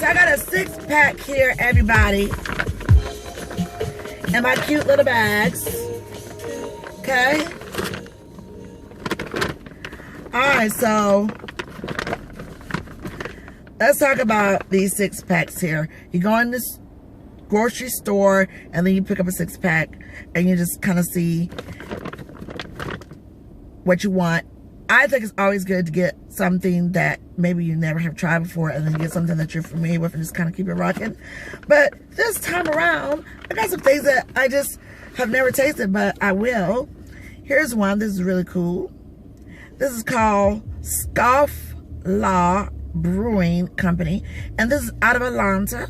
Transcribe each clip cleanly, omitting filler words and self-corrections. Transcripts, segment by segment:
so I got a 6-pack here, everybody. And my cute little bags. Okay. Alright, so let's talk about these 6-packs here. You go in this grocery store and then you pick up a 6-pack and you just kind of see what you want. I think it's always good to get something that maybe you never have tried before and then get something that you're familiar with and just kind of keep it rocking. But this time around, I got some things that I just have never tasted, but I will. Here's one. This is really cool. This is called Scofflaw Brewing Company, and this is out of Atlanta.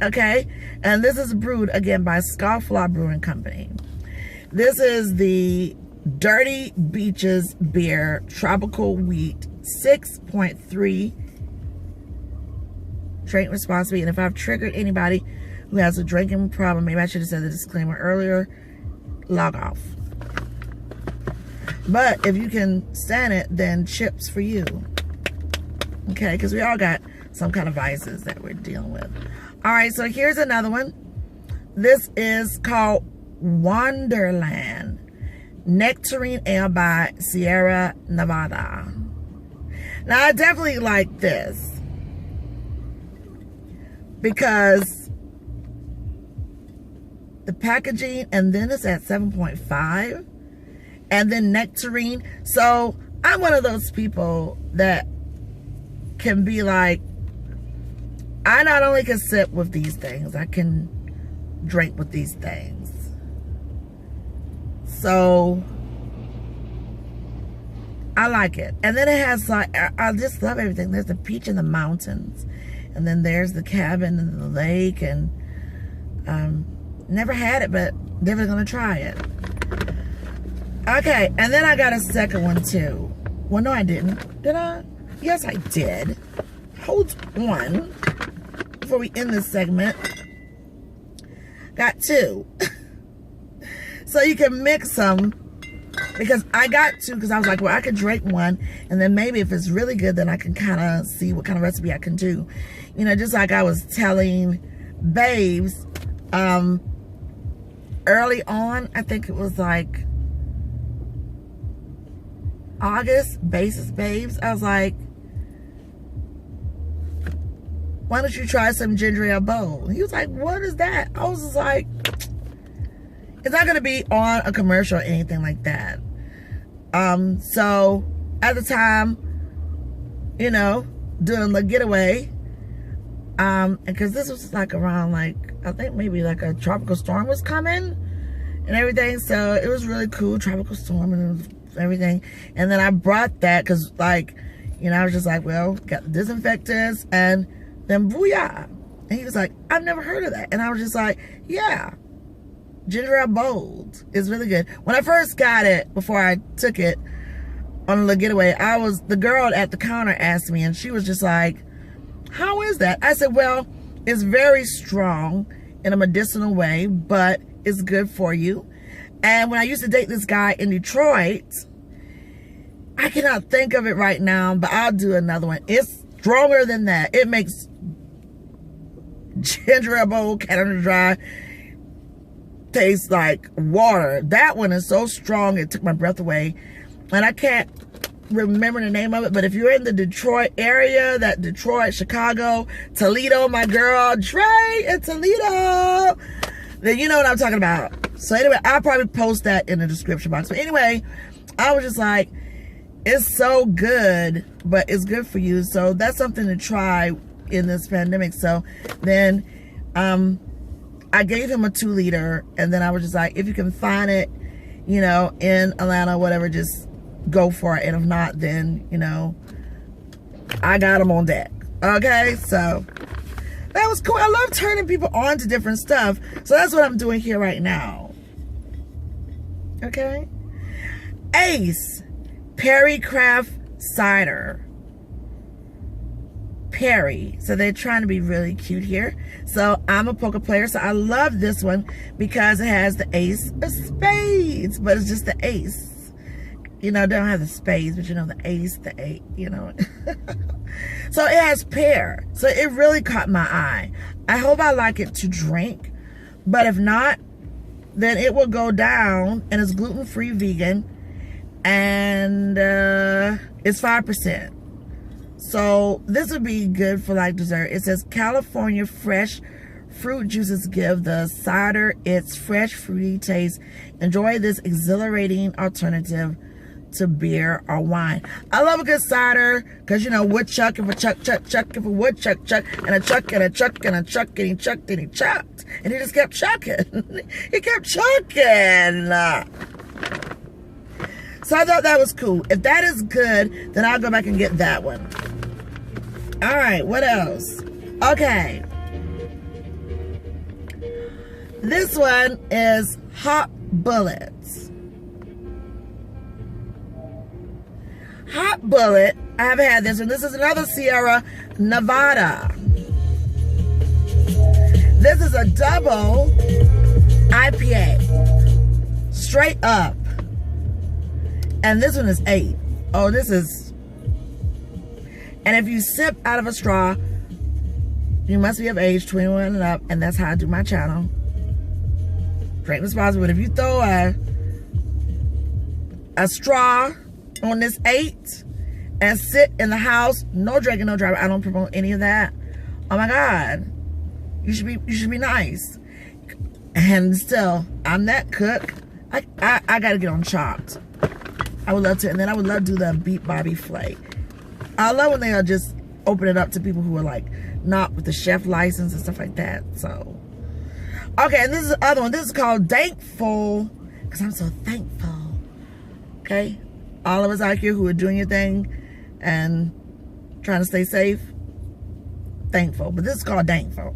Okay, and this is brewed again by Scofflaw Brewing Company. This is the Dirty Beaches Beer Tropical Wheat 6.3. Drink responsibly. And if I've triggered anybody who has a drinking problem, maybe I should have said the disclaimer earlier, log off. But if you can stand it, then chips for you. Okay, because we all got some kind of vices that we're dealing with. All right, so here's another one. This is called Wonderland Nectarine Ale by Sierra Nevada. Now, I definitely like this because the packaging, and then it's at 7.5, and then nectarine. So I'm one of those people that can be like, I not only can sip with these things, I can drink with these things. So I like it. And then it has like, I just love everything. There's the peach in the mountains, and then there's the cabin and the lake, and never had it, but never gonna try it. Okay, and then I got a second one too. Well, no, I didn't. Did I? Yes, I did. Hold on before we end this segment. Got two. So you can mix them, because I got two, because I was like, well, I could drink one, and then maybe if it's really good, then I can kind of see what kind of recipe I can do. You know, just like I was telling Babes early on, I think it was like August, Bassist Babes, I was like, why don't you try some ginger ale bowl? He was like, what is that? I was just like, it's not going to be on a commercial or anything like that. So at the time, you know, doing the getaway, because this was like around like, I think maybe like a tropical storm was coming and everything. So it was really cool, tropical storm and everything. And then I brought that because, like, you know, I was just like, well, got disinfectants, and then booyah. And he was like, I've never heard of that. And I was just like, yeah, ginger ale bold is really good. When I first got it, before I took it on the getaway, the girl at the counter asked me, and she was just like, how is that? I said, well, it's very strong in a medicinal way, but it's good for you. And when I used to date this guy in Detroit, I cannot think of it right now, but I'll do another one. It's stronger than that. It makes ginger ale bold, Canada Dry, tastes like water. That one is so strong, it took my breath away. And I can't remember the name of it, but if you're in the Detroit area, that Detroit, Chicago, Toledo, my girl, Trey in Toledo, then you know what I'm talking about. So anyway, I'll probably post that in the description box. But anyway, I was just like, it's so good, but it's good for you. So that's something to try in this pandemic. So then I gave him a 2-liter, and then I was just like, if you can find it, you know, in Atlanta, whatever, just go for it. And if not, then, you know, I got him on deck. Okay, so that was cool. I love turning people on to different stuff. So that's what I'm doing here right now. Okay. Ace Perry Craft Cider. Perry. So they're trying to be really cute here. So I'm a poker player, so I love this one because it has the ace of spades, but it's just the ace. You know, they don't have the spades, but you know, the ace, the eight, you know. So it has pear. So it really caught my eye. I hope I like it to drink. But if not, then it will go down. And it's gluten-free vegan. And it's 5%. So this would be good for like dessert. It says California fresh fruit juices give the cider its fresh fruity taste. Enjoy this exhilarating alternative to beer or wine. I love a good cider because, you know, woodchuck, if a chuck, if a woodchuck, and a chuck, and a chuck, and a chuck, and he chucked, and he chucked. And he just kept chucking. He kept chucking. So I thought that was cool. If that is good, then I'll go back and get that one. All right, what else? Okay. This one is Hot Bullets. Hot Bullet. I haven't had this one. This is another Sierra Nevada. This is a double IPA. Straight up. And this one is 8. Oh, this is... And if you sip out of a straw, you must be of age, 21 and up, and that's how I do my channel. Drink responsibly. But if you throw a straw on this 8 and sit in the house, no drinking, no driving. I don't promote any of that. Oh my God, you should be nice. And still, I'm that cook. I gotta get on Chopped. I would love to, and then I would love to do the Beat Bobby Flay. I love when they just open it up to people who are like not with the chef license and stuff like that. So, okay, and this is the other one. This is called Thankful, because I'm so thankful. Okay, all of us out here who are doing your thing and trying to stay safe, thankful. But this is called Thankful.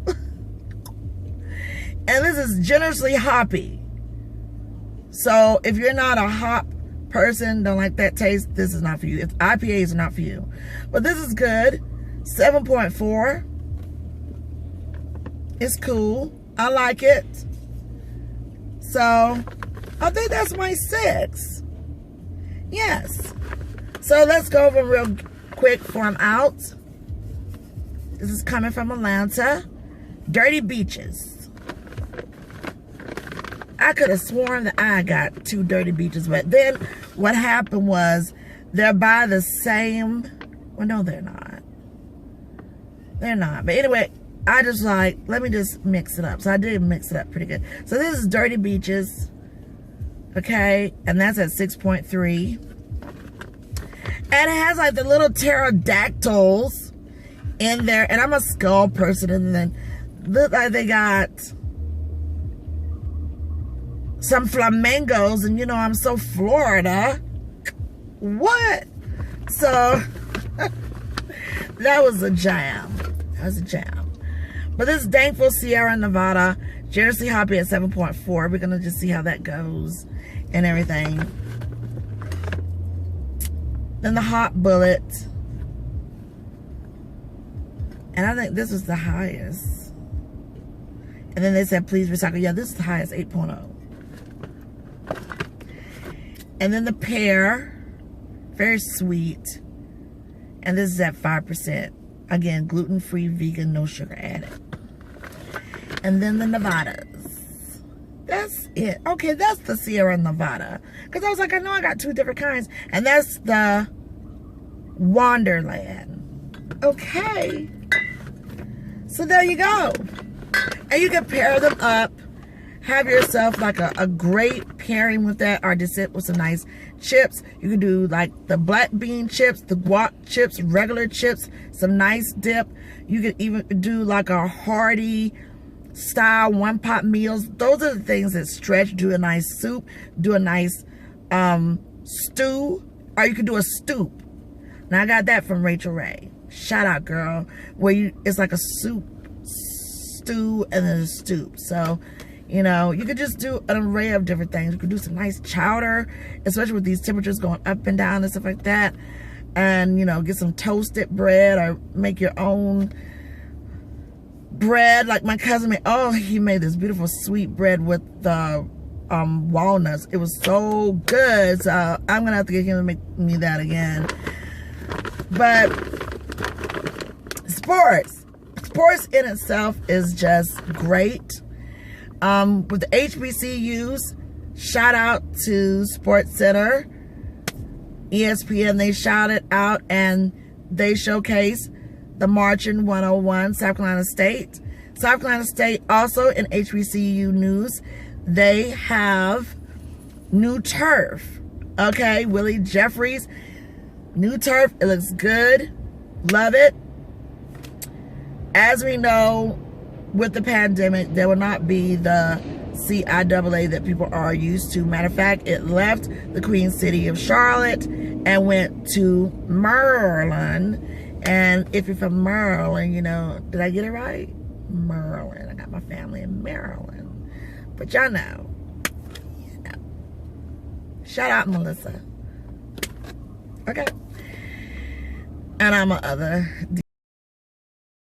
And this is generously hoppy. So if you're not a hop person, don't like that taste, this is not for you. If IPAs are not for you. But this is good. 7.4. It's cool. I like it. So I think that's my 6. Yes. So let's go over real quick before I'm out. This is coming from Atlanta. Dirty Beaches. I could have sworn that I got 2 Dirty Beaches, but then what happened was they're by the same, well, no, they're not. They're not. But anyway, I just like, let me just mix it up. So I did mix it up pretty good. So this is Dirty Beaches. Okay. And that's at 6.3. And it has like the little pterodactyls in there. And I'm a skull person. And then look like they got some flamingos, and you know I'm so Florida. What? So that was a jam. That was a jam. But this is Thankful Sierra Nevada, generously hoppy at 7.4. We're gonna just see how that goes and everything. Then the Hot Bullet, and I think this was the highest. And then they said please recycle. Yeah, this is the highest, 8.0. And then the pear, very sweet. And this is at 5%. Again, gluten-free, vegan, no sugar added. And then the Nevadas. That's it. Okay, that's the Sierra Nevada. Because I was like, I know I got 2 different kinds. And that's the Wonderland. Okay. So there you go. And you can pair them up. Have yourself like a great pairing with that, or just sit with some nice chips. You can do like the black bean chips, the guac chips, regular chips, some nice dip. You could even do like a hearty style one-pot meals. Those are the things that stretch. Do a nice soup, do a nice stew, or you could do a stoop. Now I got that from Rachel Ray. Shout out, girl. Where it's like a soup, stew, and then a stoop. So, you know, you could just do an array of different things. You could do some nice chowder, especially with these temperatures going up and down and stuff like that. And, you know, get some toasted bread or make your own bread. Like my cousin made, oh, he made this beautiful sweet bread with the walnuts. It was so good. So I'm going to have to get him to make me that again. But sports. Sports in itself is just great. With the HBCUs, shout out to Sports Center, ESPN, they shouted out and they showcased the Marching 101, South Carolina State. South Carolina State also in HBCU news, they have new turf. Okay, Willie Jeffries, new turf, it looks good, love it. As we know, with the pandemic, there will not be the CIAA that people are used to. Matter of fact, it left the Queen City of Charlotte and went to Maryland. And if you're from Maryland, you know, did I get it right? Maryland. I got my family in Maryland. But y'all know. Shout out Melissa. Okay. And I'm a other